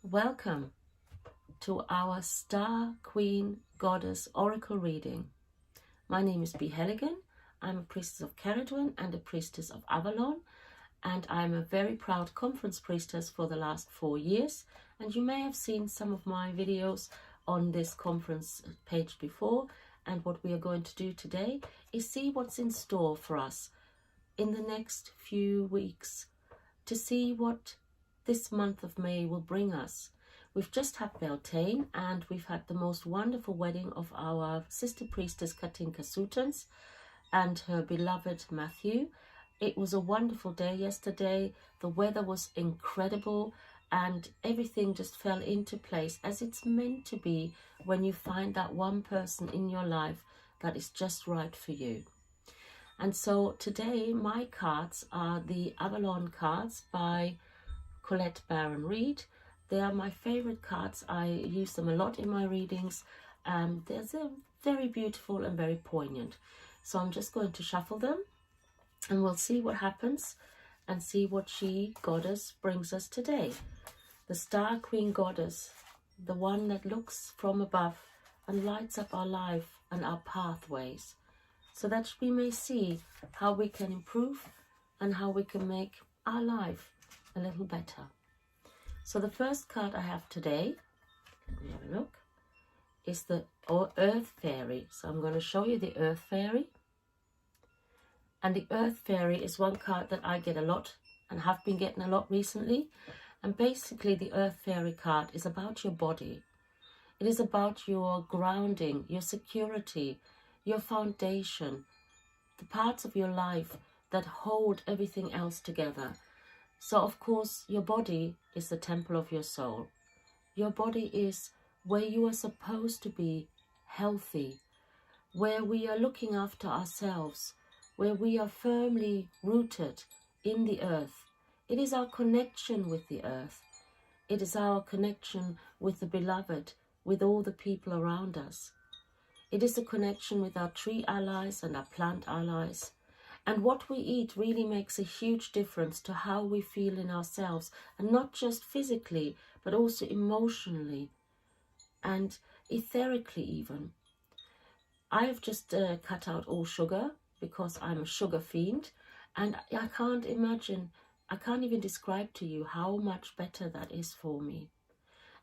Welcome to our Star Queen Goddess Oracle reading. My name is B. Helligan. I'm a priestess of Cerridwen and a priestess of Avalon, and I'm a very proud conference priestess for the last 4 years. And you may have seen some of my videos on this conference page before. And what we are going to do today is see what's in store for us in the next few weeks, to see what this month of May will bring us. We've just had Beltane, and we've had the most wonderful wedding of our sister priestess Katinka Sutans and her beloved Matthew. It was a wonderful day yesterday. The weather was incredible and everything just fell into place as it's meant to be when you find that one person in your life that is just right for you. And so today my cards are the Avalon cards by Colette Baron Reid. They are my favorite cards. I use them a lot in my readings. They're very beautiful and very poignant. So I'm just going to shuffle them and we'll see what happens and see what she, Goddess, brings us today. The Star Queen Goddess, the one that looks from above and lights up our life and our pathways, so that we may see how we can improve and how we can make our life a little better. So the first card I have today, let me have a look, is the Earth Fairy. So I'm going to show you the Earth Fairy. And the Earth Fairy is one card that I get a lot and have been getting a lot recently. And basically the Earth Fairy card is about your body. It is about your grounding, your security, your foundation, the parts of your life that hold everything else together. So of course your body is the temple of your soul. Your body is where you are supposed to be healthy, where we are looking after ourselves, where we are firmly rooted in the earth. It is our connection with the earth. It is our connection with the beloved, with all the people around us. It is a connection with our tree allies and our plant allies. And what we eat really makes a huge difference to how we feel in ourselves, and not just physically, but also emotionally and etherically even. I have just cut out all sugar because I'm a sugar fiend, and I can't even describe to you how much better that is for me.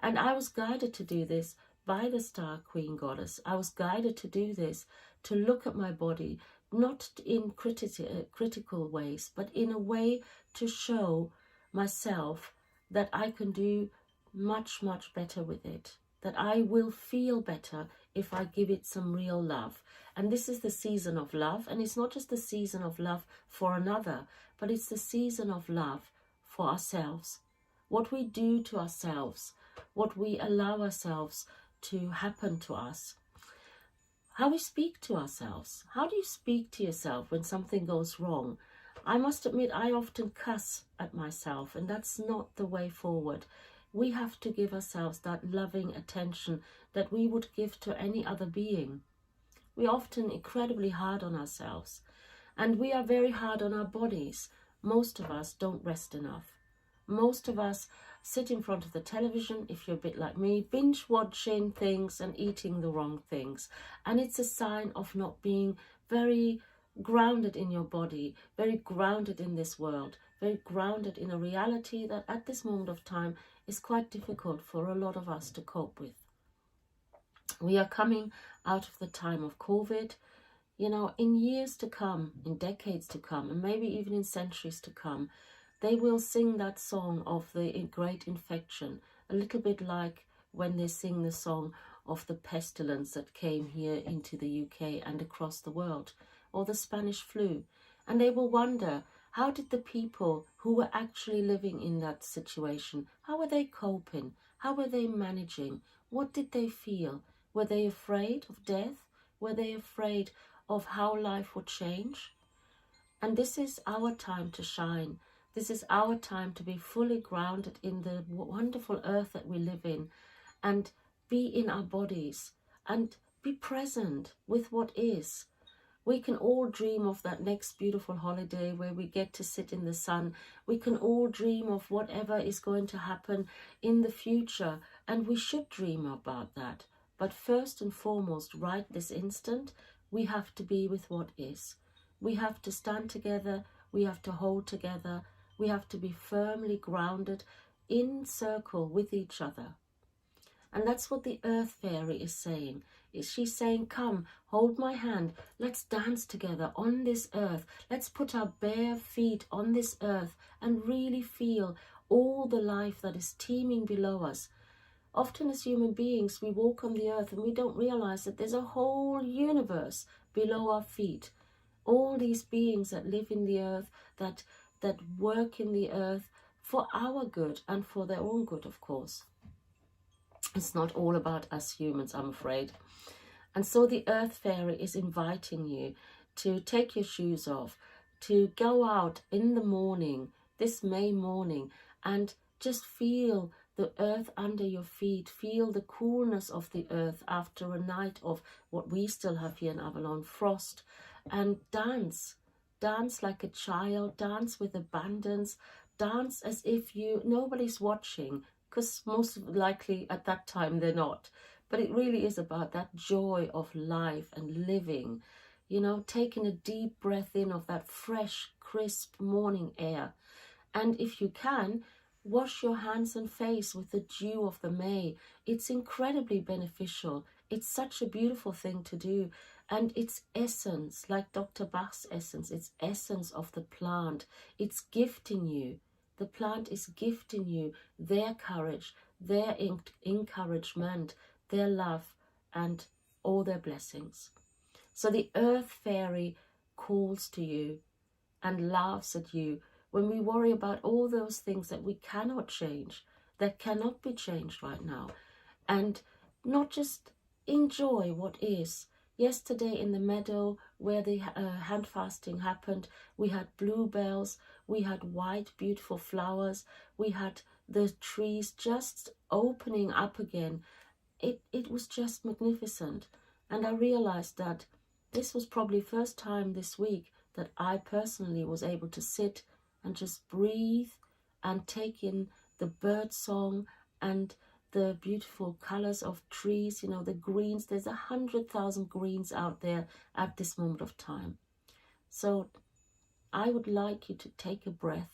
And I was guided to do this by the Star Queen Goddess. I was guided to do this, to look at my body, not in critical ways, but in a way to show myself that I can do much, much better with it, that I will feel better if I give it some real love. And this is the season of love, and it's not just the season of love for another, but it's the season of love for ourselves. What we do to ourselves, what we allow ourselves to happen to us, how we speak to ourselves. How do you speak to yourself when something goes wrong? I must admit, I often cuss at myself, and that's not the way forward. We have to give ourselves that loving attention that we would give to any other being. We're often incredibly hard on ourselves, and we are very hard on our bodies. Most of us don't rest enough. Most of us sit in front of the television, if you're a bit like me, binge watching things and eating the wrong things. And it's a sign of not being very grounded in your body, very grounded in this world, very grounded in a reality that at this moment of time is quite difficult for a lot of us to cope with. We are coming out of the time of COVID. You know, in years to come, in decades to come, and maybe even in centuries to come, they will sing that song of the great infection, a little bit like when they sing the song of the pestilence that came here into the UK and across the world, or the Spanish flu. And they will wonder, how did the people who were actually living in that situation, how were they coping? How were they managing? What did they feel? Were they afraid of death? Were they afraid of how life would change? And this is our time to shine. This is our time to be fully grounded in the wonderful earth that we live in, and be in our bodies and be present with what is. We can all dream of that next beautiful holiday where we get to sit in the sun. We can all dream of whatever is going to happen in the future, and we should dream about that. But first and foremost, right this instant, we have to be with what is. We have to stand together, we have to hold together, we have to be firmly grounded in circle with each other. And that's what the Earth Fairy is saying. She's saying, come, hold my hand. Let's dance together on this earth. Let's put our bare feet on this earth and really feel all the life that is teeming below us. Often as human beings, we walk on the earth and we don't realize that there's a whole universe below our feet. All these beings that live in the earth, that work in the earth for our good and for their own good, of course. It's not all about us humans, I'm afraid. And so the Earth Fairy is inviting you to take your shoes off, to go out in the morning, this May morning, and just feel the earth under your feet, feel the coolness of the earth after a night of what we still have here in Avalon, frost, and dance. Dance like a child, dance with abundance, dance as if nobody's watching, because most likely at that time they're not. But it really is about that joy of life and living, taking a deep breath in of that fresh, crisp morning air. And if you can, wash your hands and face with the dew of the May. It's incredibly beneficial. It's such a beautiful thing to do. And its essence, like Dr. Bach's essence, its essence of the plant, it's gifting you. The plant is gifting you their courage, their encouragement, their love, and all their blessings. So the Earth Fairy calls to you and laughs at you when we worry about all those things that we cannot change, that cannot be changed right now, and not just enjoy what is. Yesterday in the meadow where the hand fasting happened, we had bluebells, we had white beautiful flowers, we had the trees just opening up again. It was just magnificent. And I realized that this was probably the first time this week that I personally was able to sit and just breathe and take in the bird song and the beautiful colors of trees, the greens. There's 100,000 greens out there at this moment of time. So I would like you to take a breath,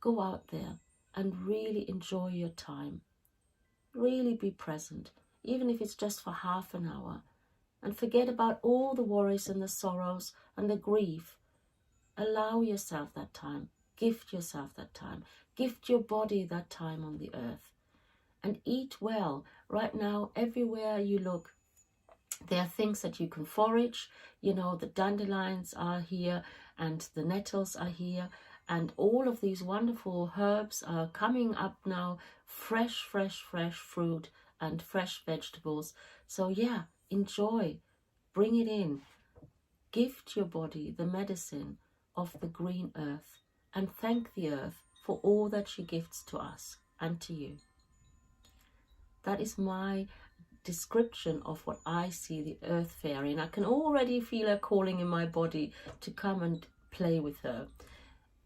go out there and really enjoy your time. Really be present, even if it's just for half an hour. And forget about all the worries and the sorrows and the grief. Allow yourself that time. Gift yourself that time. Gift your body that time on the earth. And eat well. Right now, everywhere you look, there are things that you can forage. The dandelions are here and the nettles are here. And all of these wonderful herbs are coming up now. Fresh fruit and fresh vegetables. So yeah, enjoy. Bring it in. Gift your body the medicine of the green earth. And thank the earth for all that she gifts to us and to you. That is my description of what I see the Earth Fairy. And I can already feel her calling in my body to come and play with her.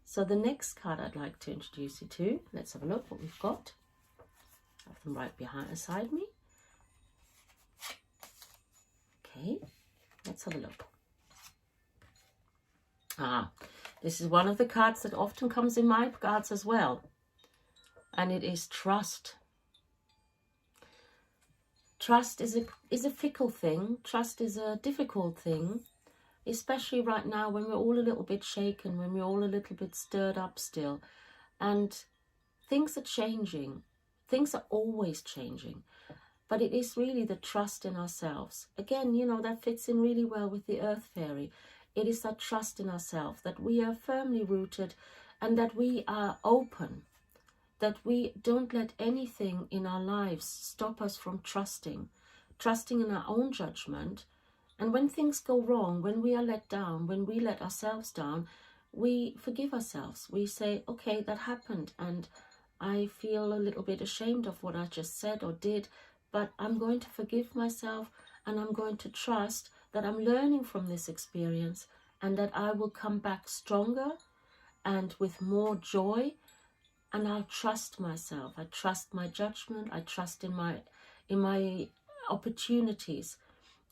So the next card I'd like to introduce you to, let's have a look what we've got. I have them right beside me. Okay, let's have a look. This is one of the cards that often comes in my cards as well. And it is trust. Trust is a fickle thing. Trust is a difficult thing, especially right now when we're all a little bit shaken, when we're all a little bit stirred up still. And things are changing. Things are always changing. But it is really the trust in ourselves. Again, that fits in really well with the Earth Fairy. It is that trust in ourselves, that we are firmly rooted and that we are open, that we don't let anything in our lives stop us from trusting in our own judgment. And when things go wrong, when we are let down, when we let ourselves down, we forgive ourselves. We say, okay, that happened and I feel a little bit ashamed of what I just said or did, but I'm going to forgive myself and I'm going to trust that I'm learning from this experience, and that I will come back stronger and with more joy, and I'll trust myself. I trust my judgment. I trust in my opportunities,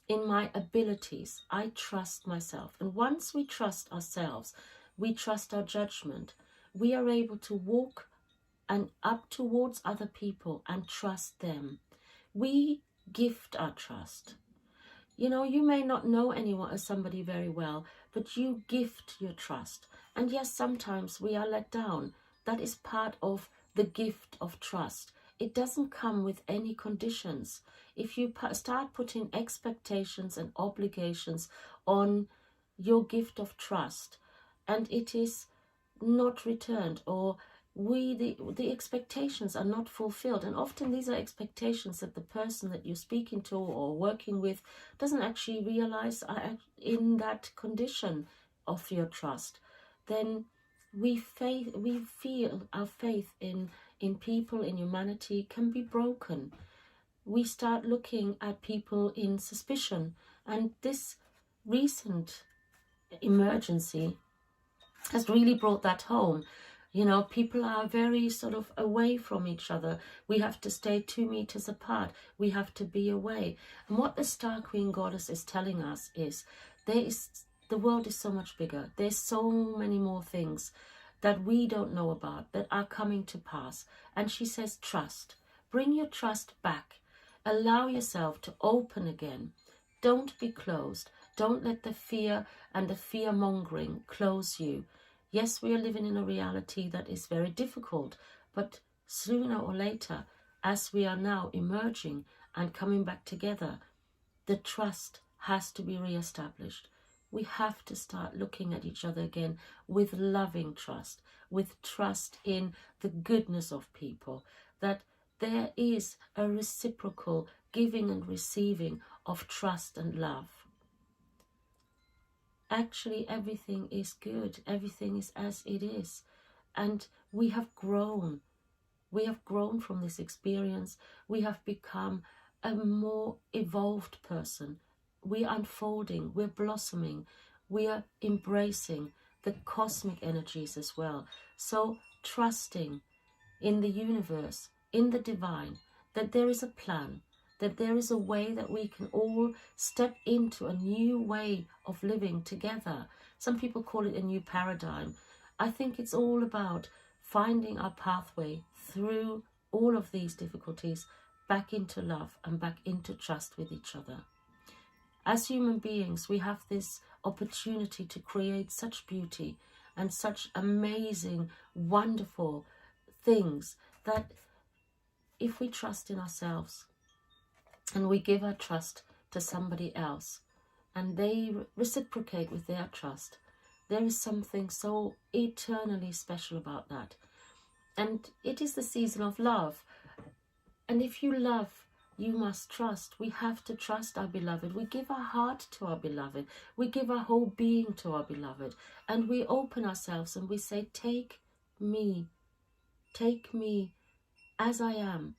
in my abilities. I trust myself. And once we trust ourselves, we trust our judgment, we are able to walk and up towards other people and trust them. We gift our trust. You know, you may not know anyone as somebody very well, but you gift your trust. And yes, sometimes we are let down. That is part of the gift of trust. It doesn't come with any conditions. If you start putting expectations and obligations on your gift of trust, and it is not returned, or the expectations are not fulfilled, and often these are expectations that the person that you're speaking to or working with doesn't actually realize are in that condition of your trust, then we feel our faith in people, in humanity, can be broken. We start looking at people in suspicion, and this recent emergency has really brought that home. You know, people are very sort of away from each other. We have to stay 2 meters apart. We have to be away. And what the Star Queen Goddess is telling us is the world is so much bigger. There's so many more things that we don't know about that are coming to pass. And she says, trust. Bring your trust back. Allow yourself to open again. Don't be closed. Don't let the fear and the fear-mongering close you. Yes, we are living in a reality that is very difficult, but sooner or later, as we are now emerging and coming back together, the trust has to be re-established. We have to start looking at each other again with loving trust, with trust in the goodness of people, that there is a reciprocal giving and receiving of trust and love. Actually, everything is good. Everything is as it is. And we have grown. We have grown from this experience. We have become a more evolved person. We are unfolding. We're blossoming. We are embracing the cosmic energies as well. So trusting in the universe, in the divine, that there is a plan, that there is a way that we can all step into a new way of living together. Some people call it a new paradigm. I think it's all about finding our pathway through all of these difficulties back into love and back into trust with each other. As human beings, we have this opportunity to create such beauty and such amazing, wonderful things that if we trust in ourselves, and we give our trust to somebody else, and they reciprocate with their trust, there is something so eternally special about that. And it is the season of love. And if you love, you must trust. We have to trust our beloved. We give our heart to our beloved. We give our whole being to our beloved. And we open ourselves and we say, take me as I am.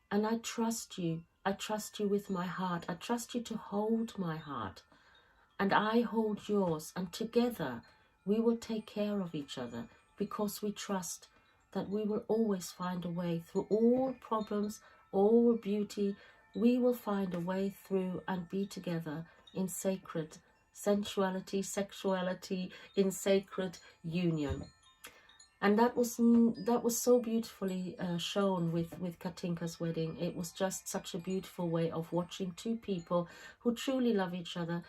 And I trust you. I trust you with my heart. I trust you to hold my heart. And I hold yours. And together we will take care of each other, because we trust that we will always find a way through all problems, all beauty. We will find a way through and be together in sacred sensuality, sexuality, in sacred union. And that was so beautifully shown with Katinka's wedding. It was just such a beautiful way of watching two people who truly love each other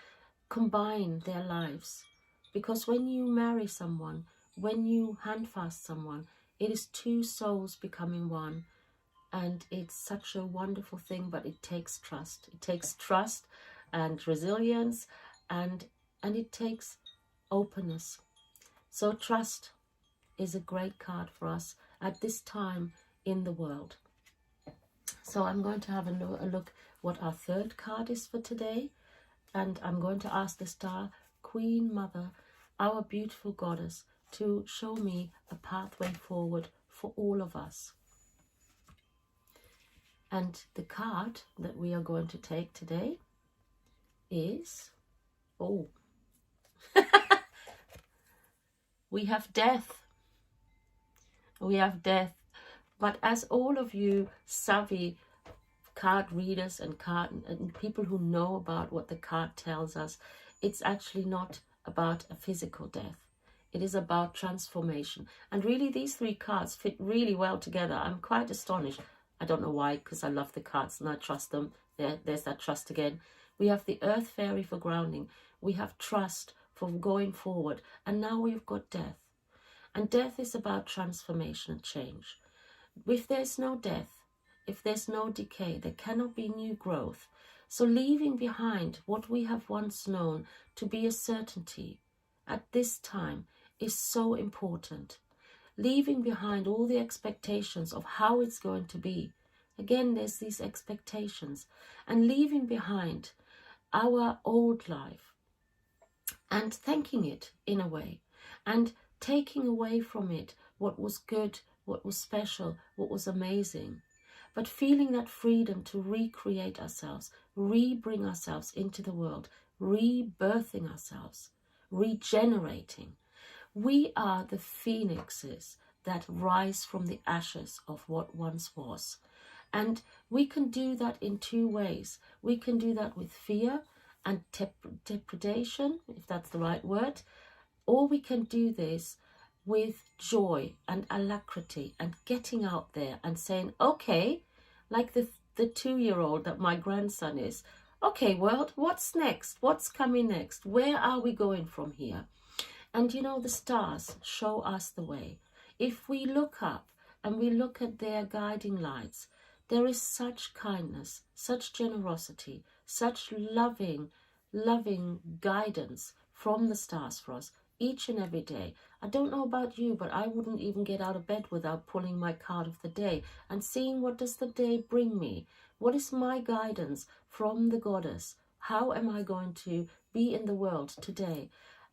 combine their lives. Because when you marry someone, when you handfast someone, it is two souls becoming one. And it's such a wonderful thing, but it takes trust. It takes trust and resilience, and it takes openness. So trust is a great card for us at this time in the world. So I'm going to have a look what our third card is for today. And I'm going to ask the Star Queen Mother, our beautiful goddess, to show me a pathway forward for all of us. And the card that we are going to take today is Oh, we have death. We have death. But as all of you savvy card readers and people who know about what the card tells us, it's actually not about a physical death. It is about transformation. And really, these three cards fit really well together. I'm quite astonished. I don't know why, because I love the cards and I trust them. There's that trust again. We have the Earth Fairy for grounding. We have trust for going forward. And now we've got death. And death is about transformation and change. If there's no death, if there's no decay, there cannot be new growth. So leaving behind what we have once known to be a certainty at this time is so important. Leaving behind all the expectations of how it's going to be. Again, there's these expectations. And leaving behind our old life and thanking it in a way. And taking away from it what was good, what was special, what was amazing. But feeling that freedom to recreate ourselves, re-bring ourselves into the world, rebirthing ourselves, regenerating. We are the phoenixes that rise from the ashes of what once was. And we can do that in two ways. We can do that with fear and depredation, if that's the right word, or we can do this with joy and alacrity and getting out there and saying, okay, like the 2-year-old that my grandson is, okay, world, what's next? What's coming next? Where are we going from here? And you know, the stars show us the way. If we look up and we look at their guiding lights, there is such kindness, such generosity, such loving guidance from the stars for us each and every day. I don't know about you, but I wouldn't even get out of bed without pulling my card of the day and seeing what does the day bring me. What is my guidance from the goddess? How am I going to be in the world today?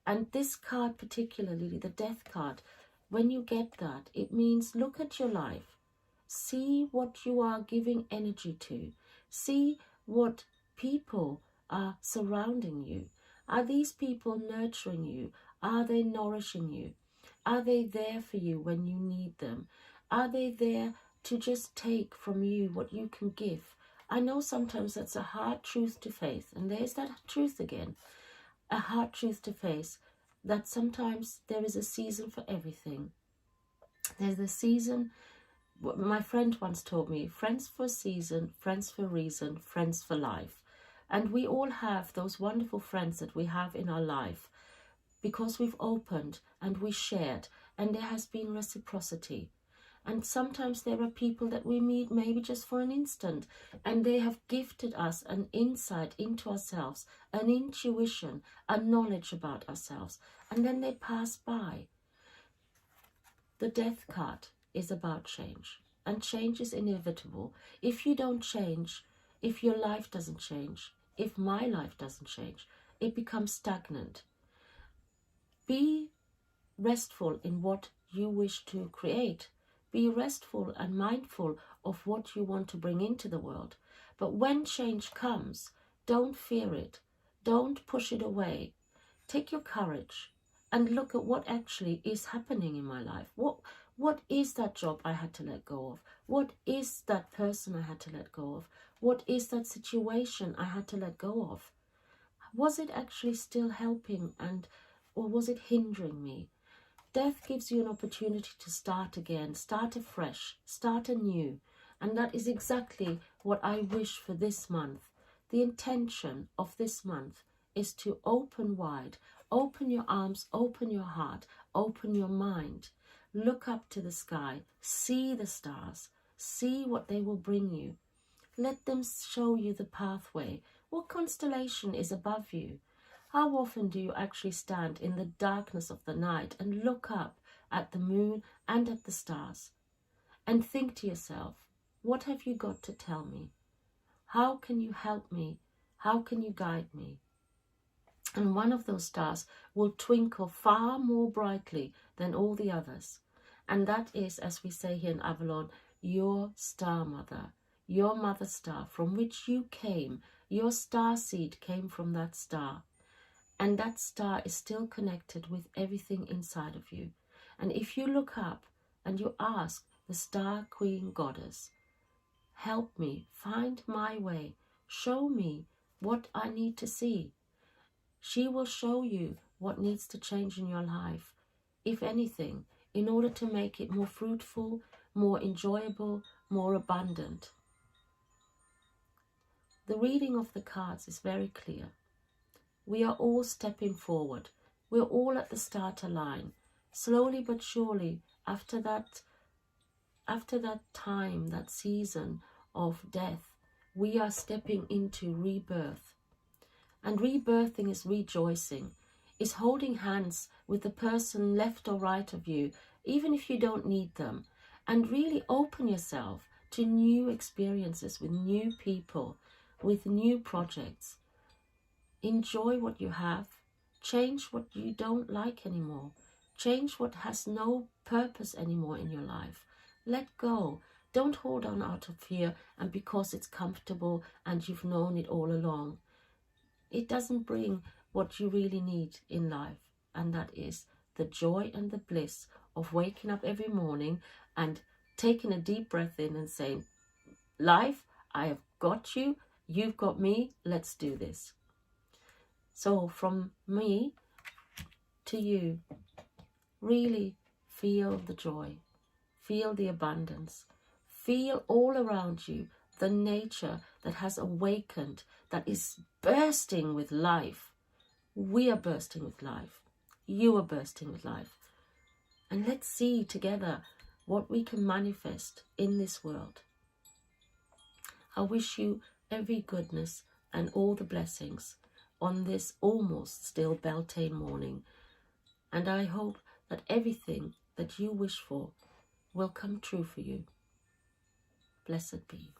And this card particularly, the death card, when you get that, it means look at your life. See what you are giving energy to. See what people are surrounding you. Are these people nurturing you? Are they nourishing you? Are they there for you when you need them? Are they there to just take from you what you can give? I know sometimes that's a hard truth to face, and there's that truth again, a hard truth to face, that sometimes there is a season for everything. There's the season. My friend once told me, friends for a season, friends for a reason, friends for life. And we all have those wonderful friends that we have in our life because we've opened and we shared and there has been reciprocity. And sometimes there are people that we meet maybe just for an instant and they have gifted us an insight into ourselves, an intuition, a knowledge about ourselves, and then they pass by. The death card is about change, and change is inevitable. If you don't change, if your life doesn't change, if my life doesn't change, it becomes stagnant. Be restful in what you wish to create. Be restful and mindful of what you want to bring into the world. But when change comes, don't fear it. Don't push it away. Take your courage and look at what actually is happening in my life. What is that job I had to let go of? What is that person I had to let go of? What is that situation I had to let go of? Was it actually still helping or was it hindering me? Death gives you an opportunity to start again, start afresh, start anew. And that is exactly what I wish for this month. The intention of this month is to open wide, open your arms, open your heart, open your mind. Look up to the sky, see the stars, see what they will bring you. Let them show you the pathway. What constellation is above you? How often do you actually stand in the darkness of the night and look up at the moon and at the stars and think to yourself, what have you got to tell me? How can you help me? How can you guide me? And one of those stars will twinkle far more brightly than all the others. And that is, as we say here in Avalon, your star mother, your mother star from which you came. Your star seed came from that star. And that star is still connected with everything inside of you. And if you look up and you ask the Star Queen Goddess, help me find my way, show me what I need to see, she will show you what needs to change in your life, if anything, in order to make it more fruitful, more enjoyable, more abundant. The reading of the cards is very clear. We are all stepping forward. We're all at the starter line. Slowly but surely, after that time, that season of death, we are stepping into rebirth. And rebirthing is rejoicing, is holding hands with the person left or right of you, even if you don't need them, and really open yourself to new experiences with new people, with new projects. Enjoy what you have, change what you don't like anymore, change what has no purpose anymore in your life. Let go. Don't hold on out of fear and because it's comfortable and you've known it all along. It doesn't bring what you really need in life, and that is the joy and the bliss of waking up every morning and taking a deep breath in and saying, life, I have got you, you've got me, let's do this. So from me to you, really feel the joy, feel the abundance, feel all around you the nature that has awakened, that is bursting with life. We are bursting with life. You are bursting with life. And let's see together what we can manifest in this world. I wish you every goodness and all the blessings on this almost still Beltane morning. And I hope that everything that you wish for will come true for you. Blessed be.